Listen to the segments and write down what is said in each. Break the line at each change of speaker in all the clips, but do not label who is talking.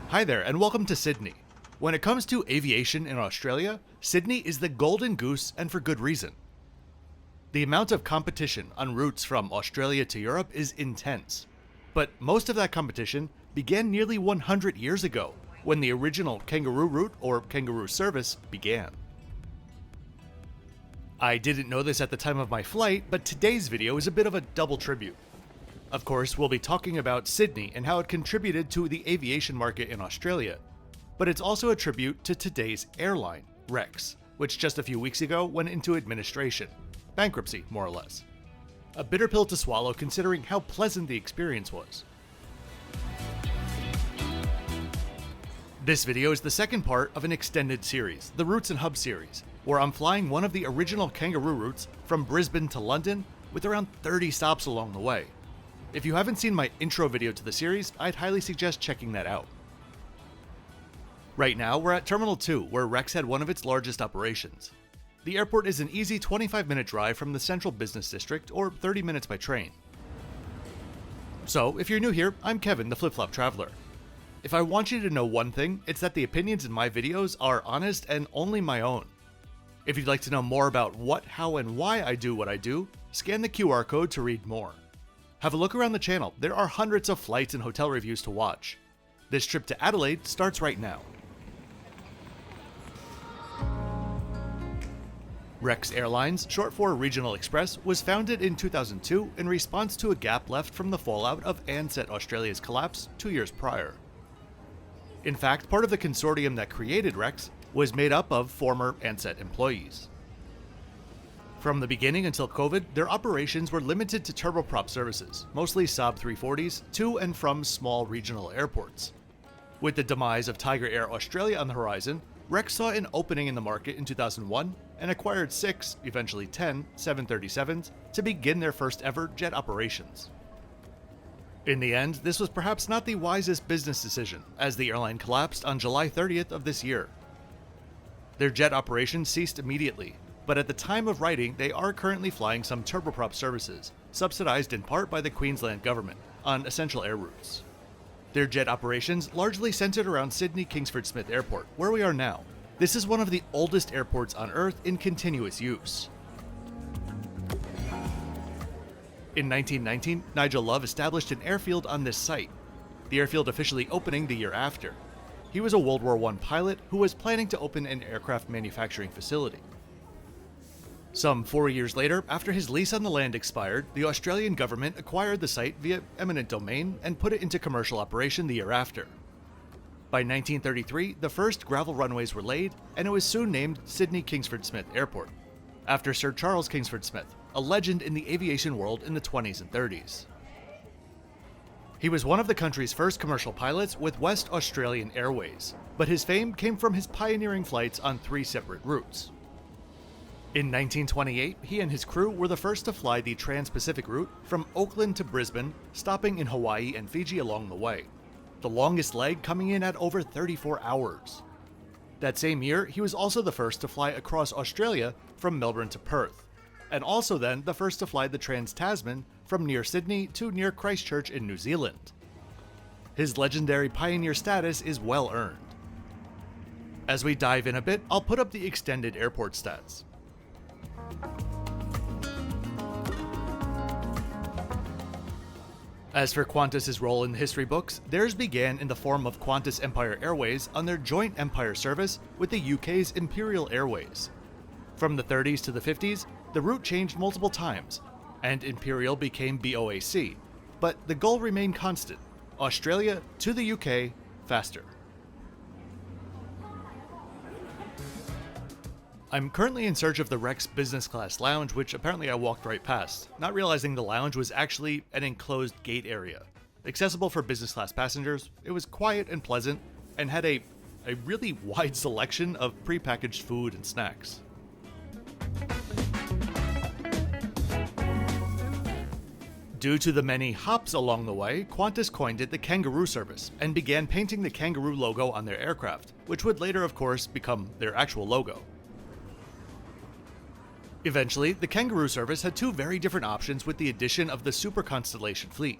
Hi there, and welcome to Sydney. When it comes to aviation in Australia, Sydney is the golden goose, and for good reason. The amount of competition on routes from Australia to Europe is intense, but most of that competition began nearly 100 years ago, when the original Kangaroo Route or Kangaroo service began. I didn't know this at the time of my flight, but today's video is a bit of a double tribute. Of course, we'll be talking about Sydney and how it contributed to the aviation market in Australia, but it's also a tribute to today's airline, Rex, which just a few weeks ago went into administration. Bankruptcy, more or less. A bitter pill to swallow considering how pleasant the experience was. This video is the second part of an extended series, the Routes and Hubs series, where I'm flying one of the original Kangaroo routes from Brisbane to London with around 30 stops along the way. If you haven't seen my intro video to the series, I'd highly suggest checking that out. Right now, we're at Terminal 2, where Rex had one of its largest operations. The airport is an easy 25-minute drive from the central business district, or 30 minutes by train. So, if you're new here, I'm Kevin, the Flip-Flop Traveler. If I want you to know one thing, it's that the opinions in my videos are honest and only my own. If you'd like to know more about what, how, and why I do what I do, scan the QR code to read more. Have a look around the channel, there are hundreds of flights and hotel reviews to watch. This trip to Adelaide starts right now. Rex Airlines, short for Regional Express, was founded in 2002 in response to a gap left from the fallout of Ansett Australia's collapse 2 years prior. In fact, part of the consortium that created Rex was made up of former Ansett employees. From the beginning until COVID, their operations were limited to turboprop services, mostly Saab 340s, to and from small regional airports. With the demise of Tiger Air Australia on the horizon, Rex saw an opening in the market in 2001 and acquired 6, eventually 10, 737s to begin their first ever jet operations. In the end, this was perhaps not the wisest business decision, as the airline collapsed on July 30th of this year. Their jet operations ceased immediately, but at the time of writing, they are currently flying some turboprop services, subsidized in part by the Queensland government, on essential air routes. Their jet operations largely centered around Sydney Kingsford Smith Airport, where we are now. This is one of the oldest airports on Earth in continuous use. In 1919, Nigel Love established an airfield on this site, the airfield officially opening the year after. He was a World War I pilot who was planning to open an aircraft manufacturing facility. Some 4 years later, after his lease on the land expired, the Australian government acquired the site via eminent domain and put it into commercial operation the year after. By 1933, the first gravel runways were laid, and it was soon named Sydney Kingsford Smith Airport, after Sir Charles Kingsford Smith, a legend in the aviation world in the 20s and 30s. He was one of the country's first commercial pilots with West Australian Airways, but his fame came from his pioneering flights on 3 separate routes. In 1928, he and his crew were the first to fly the Trans-Pacific route from Auckland to Brisbane, stopping in Hawaii and Fiji along the way, the longest leg coming in at over 34 hours. That same year, he was also the first to fly across Australia from Melbourne to Perth, and also then the first to fly the Trans-Tasman from near Sydney to near Christchurch in New Zealand. His legendary pioneer status is well earned. As we dive in a bit, I'll put up the extended airport stats. As for Qantas' role in the history books, theirs began in the form of Qantas Empire Airways on their joint Empire service with the UK's Imperial Airways. From the 30s to the 50s, the route changed multiple times, and Imperial became BOAC, but the goal remained constant: Australia to the UK faster. I'm currently in search of the Rex business class lounge, which apparently I walked right past, not realizing the lounge was actually an enclosed gate area. Accessible for business class passengers, it was quiet and pleasant, and had a really wide selection of prepackaged food and snacks. Due to the many hops along the way, Qantas coined it the Kangaroo service and began painting the Kangaroo logo on their aircraft, which would later of course become their actual logo. Eventually, the Kangaroo service had 2 very different options with the addition of the Super Constellation fleet.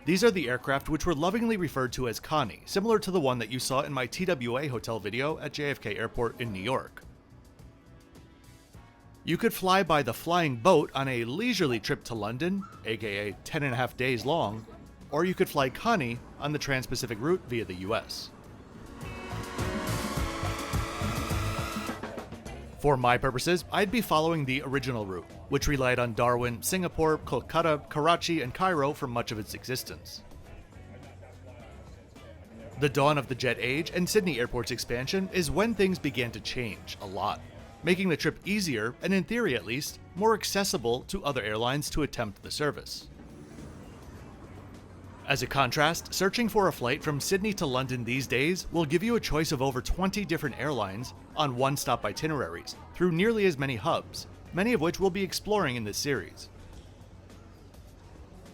These are the aircraft which were lovingly referred to as Connie, similar to the one that you saw in my TWA hotel video at JFK Airport in New York. You could fly by the flying boat on a leisurely trip to London, aka 10.5 days long, or you could fly Connie on the Trans-Pacific route via the US. For my purposes, I'd be following the original route, which relied on Darwin, Singapore, Kolkata, Karachi, and Cairo for much of its existence. The dawn of the jet age and Sydney Airport's expansion is when things began to change a lot, making the trip easier and, in theory at least, more accessible to other airlines to attempt the service. As a contrast, searching for a flight from Sydney to London these days will give you a choice of over 20 different airlines on one-stop itineraries through nearly as many hubs, many of which we'll be exploring in this series.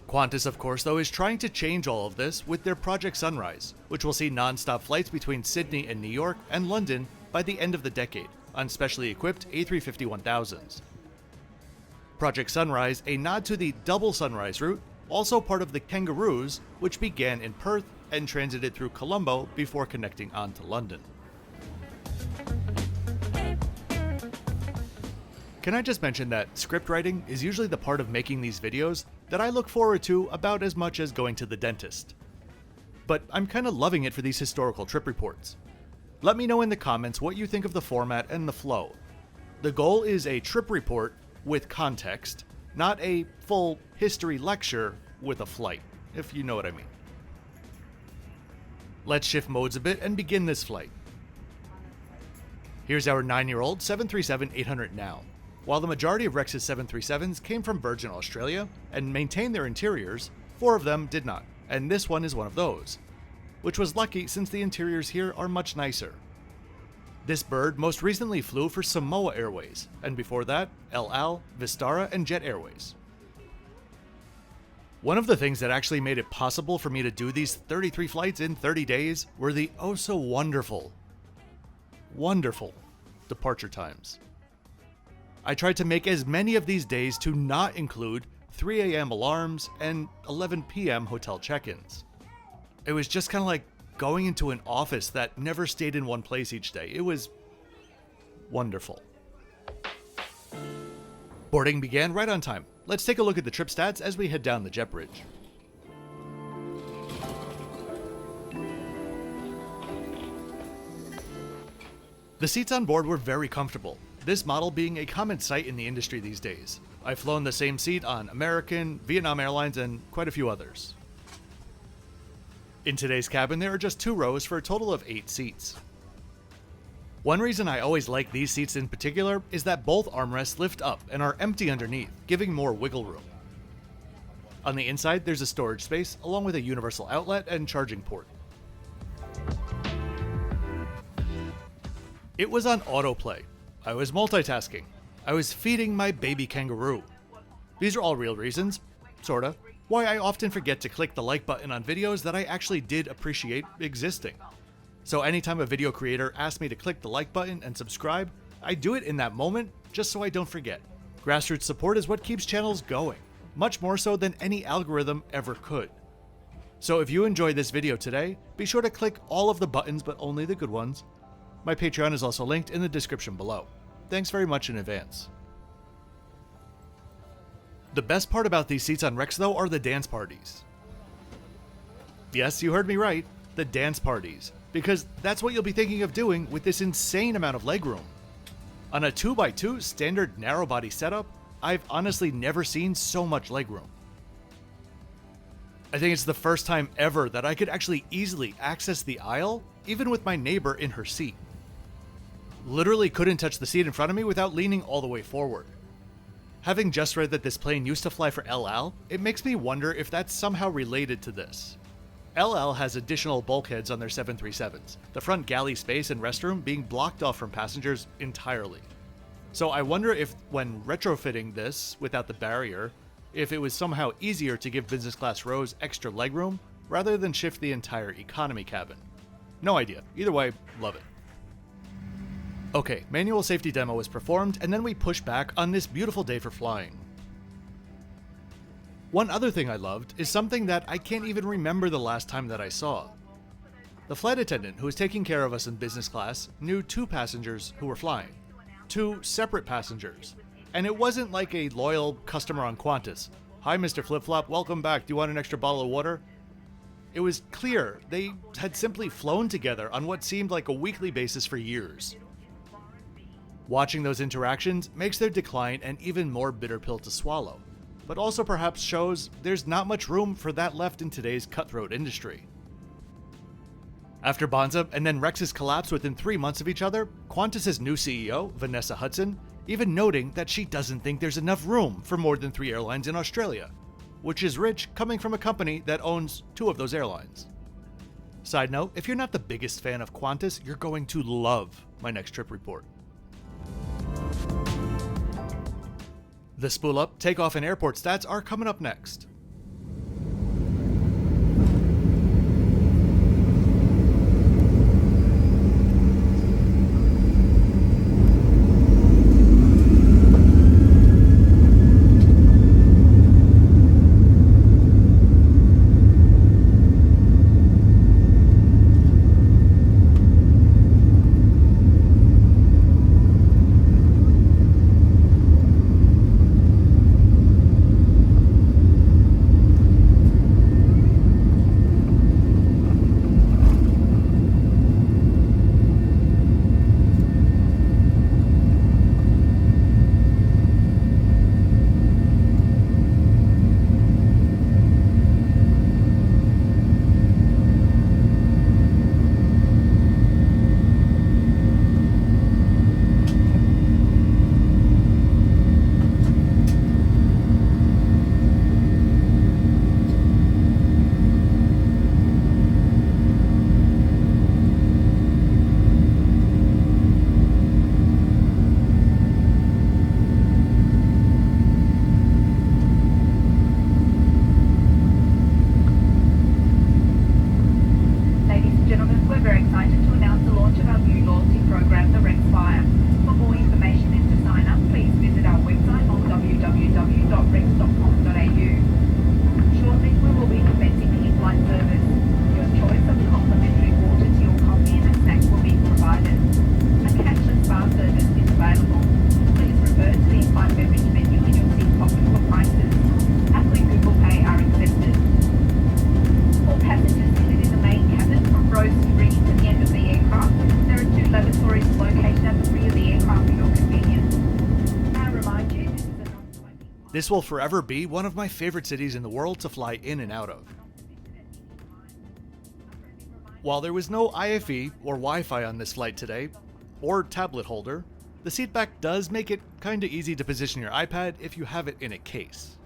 Qantas, of course, though, is trying to change all of this with their Project Sunrise, which will see non-stop flights between Sydney and New York and London by the end of the decade on specially equipped A350-1000s. Project Sunrise, a nod to the double Sunrise route, also part of the Kangaroos, which began in Perth and transited through Colombo before connecting on to London. Can I just mention that script writing is usually the part of making these videos that I look forward to about as much as going to the dentist. But I'm kinda loving it for these historical trip reports. Let me know in the comments what you think of the format and the flow. The goal is a trip report with context, not a full history lecture with a flight, if you know what I mean. Let's shift modes a bit and begin this flight. Here's our 9-year-old 737-800 now. While the majority of Rex's 737s came from Virgin Australia and maintained their interiors, 4 of them did not, and this one is one of those, which was lucky since the interiors here are much nicer. This bird most recently flew for Samoa Airways, and before that, El Al, Vistara, and Jet Airways. One of the things that actually made it possible for me to do these 33 flights in 30 days were the oh so wonderful departure times. I tried to make as many of these days to not include 3 a.m. alarms and 11 p.m. hotel check-ins. It was just kind of like going into an office that never stayed in one place each day. It was wonderful. Boarding began right on time. Let's take a look at the trip stats as we head down the jet bridge. The seats on board were very comfortable, this model being a common sight in the industry these days. I've flown the same seat on American, Vietnam Airlines, and quite a few others. In today's cabin, there are just 2 rows for a total of 8 seats. One reason I always like these seats in particular is that both armrests lift up and are empty underneath, giving more wiggle room. On the inside, there's a storage space, along with a universal outlet and charging port. It was on autoplay. I was multitasking. I was feeding my baby kangaroo. These are all real reasons, sorta, why I often forget to click the like button on videos that I actually did appreciate existing. So anytime a video creator asks me to click the like button and subscribe, I do it in that moment just so I don't forget. Grassroots support is what keeps channels going, much more so than any algorithm ever could. So if you enjoyed this video today, be sure to click all of the buttons but only the good ones. My Patreon is also linked in the description below. Thanks very much in advance. The best part about these seats on Rex though are the dance parties. Yes, you heard me right, the dance parties, because that's what you'll be thinking of doing with this insane amount of legroom. On a 2x2 standard narrow body setup, I've honestly never seen so much legroom. I think it's the first time ever that I could actually easily access the aisle, even with my neighbor in her seat. Literally couldn't touch the seat in front of me without leaning all the way forward. Having just read that this plane used to fly for El Al, it makes me wonder if that's somehow related to this. El Al has additional bulkheads on their 737s, the front galley space and restroom being blocked off from passengers entirely. So I wonder if, when retrofitting this without the barrier, if it was somehow easier to give business class rows extra legroom rather than shift the entire economy cabin. No idea. Either way, love it. Okay, manual safety demo was performed, and then we push back on this beautiful day for flying. One other thing I loved is something that I can't even remember the last time that I saw. The flight attendant who was taking care of us in business class knew 2 passengers who were flying. 2 separate passengers. And it wasn't like a loyal customer on Qantas. "Hi, Mr. Flip-Flop, welcome back. Do you want an extra bottle of water?" It was clear they had simply flown together on what seemed like a weekly basis for years. Watching those interactions makes their decline an even more bitter pill to swallow, but also perhaps shows there's not much room for that left in today's cutthroat industry. After Bonza and then Rex's collapse within 3 months of each other, Qantas' new CEO, Vanessa Hudson, even noting that she doesn't think there's enough room for more than 3 airlines in Australia, which is rich coming from a company that owns 2 of those airlines. Side note, if you're not the biggest fan of Qantas, you're going to love my next trip report. The Spool Up, Takeoff, and Airport stats are coming up next. This will forever be one of my favorite cities in the world to fly in and out of. While there was no IFE or Wi-Fi on this flight today, or tablet holder, the seatback does make it kinda easy to position your iPad if you have it in a case.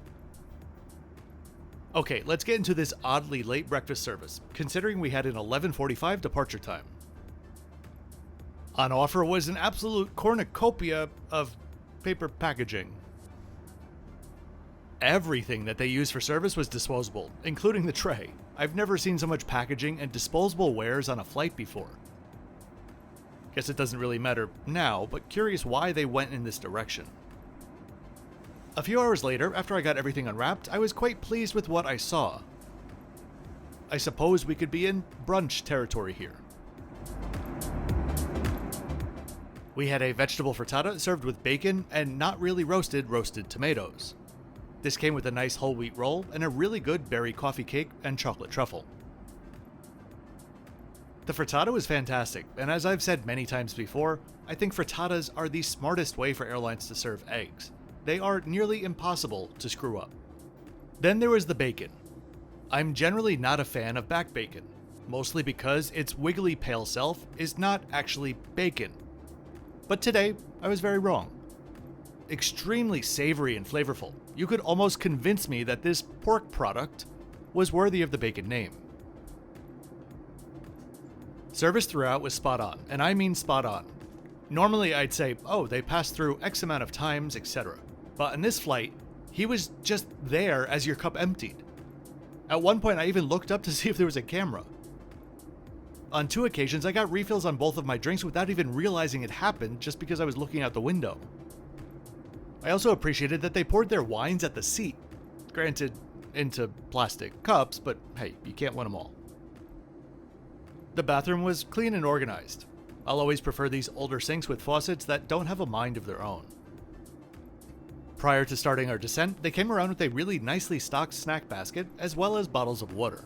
Okay, let's get into this oddly late breakfast service, considering we had an 11:45 departure time. On offer was an absolute cornucopia of paper packaging. Everything that they used for service was disposable, including the tray. I've never seen so much packaging and disposable wares on a flight before. Guess it doesn't really matter now, but curious why they went in this direction. A few hours later, after I got everything unwrapped, I was quite pleased with what I saw. I suppose we could be in brunch territory here. We had a vegetable frittata served with bacon and not really roasted tomatoes. This came with a nice whole wheat roll and a really good berry coffee cake and chocolate truffle. The frittata was fantastic, and as I've said many times before, I think frittatas are the smartest way for airlines to serve eggs. They are nearly impossible to screw up. Then there was the bacon. I'm generally not a fan of back bacon, mostly because its wiggly pale self is not actually bacon. But today, I was very wrong. Extremely savory and flavorful. You could almost convince me that this pork product was worthy of the bacon name. Service throughout was spot on, and I mean spot on. Normally I'd say, oh, they passed through X amount of times, etc. But on this flight, he was just there as your cup emptied. At one point I even looked up to see if there was a camera. On 2 occasions I got refills on both of my drinks without even realizing it happened just because I was looking out the window. I also appreciated that they poured their wines at the seat. Granted, into plastic cups, but hey, you can't win them all. The bathroom was clean and organized. I'll always prefer these older sinks with faucets that don't have a mind of their own. Prior to starting our descent, they came around with a really nicely stocked snack basket as well as bottles of water.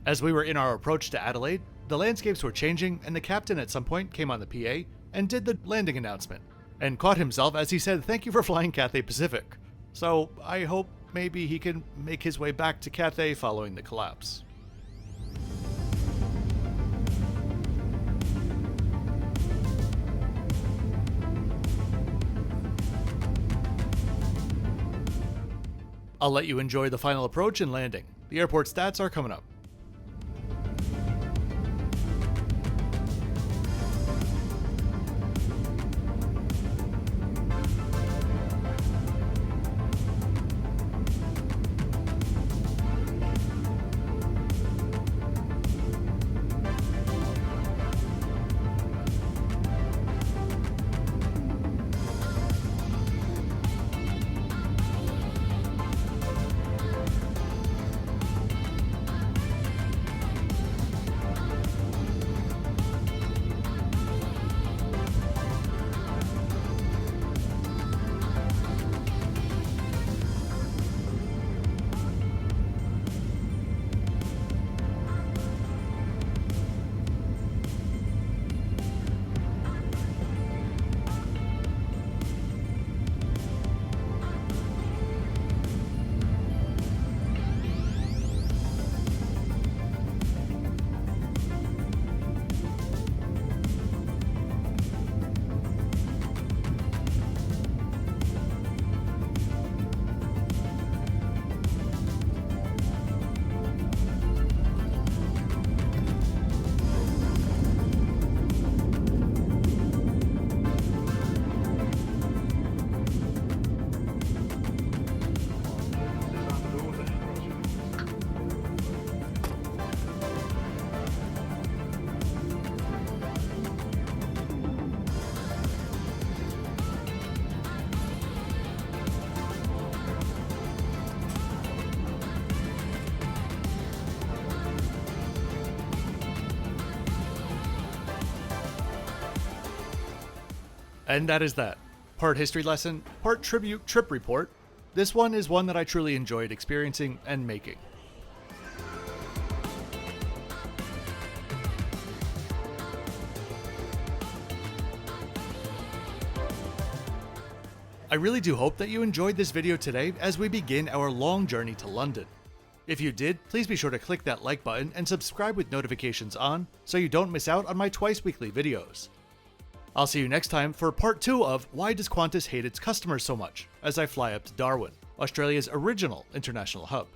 As we were in our approach to Adelaide, the landscapes were changing and the captain at some point came on the PA and did the landing announcement, and caught himself as he said thank you for flying Cathay Pacific. So I hope maybe he can make his way back to Cathay following the collapse. I'll let you enjoy the final approach and landing. The airport stats are coming up. And that is that. Part history lesson, part tribute trip report. This one is one that I truly enjoyed experiencing and making. I really do hope that you enjoyed this video today as we begin our long journey to London. If you did, please be sure to click that like button and subscribe with notifications on so you don't miss out on my twice weekly videos. I'll see you next time for part 2 of Why Does Qantas Hate Its Customers So Much as I fly up to Darwin, Australia's original international hub.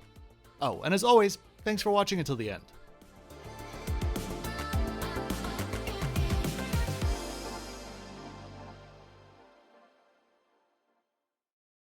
Oh, and as always, thanks for watching until the end.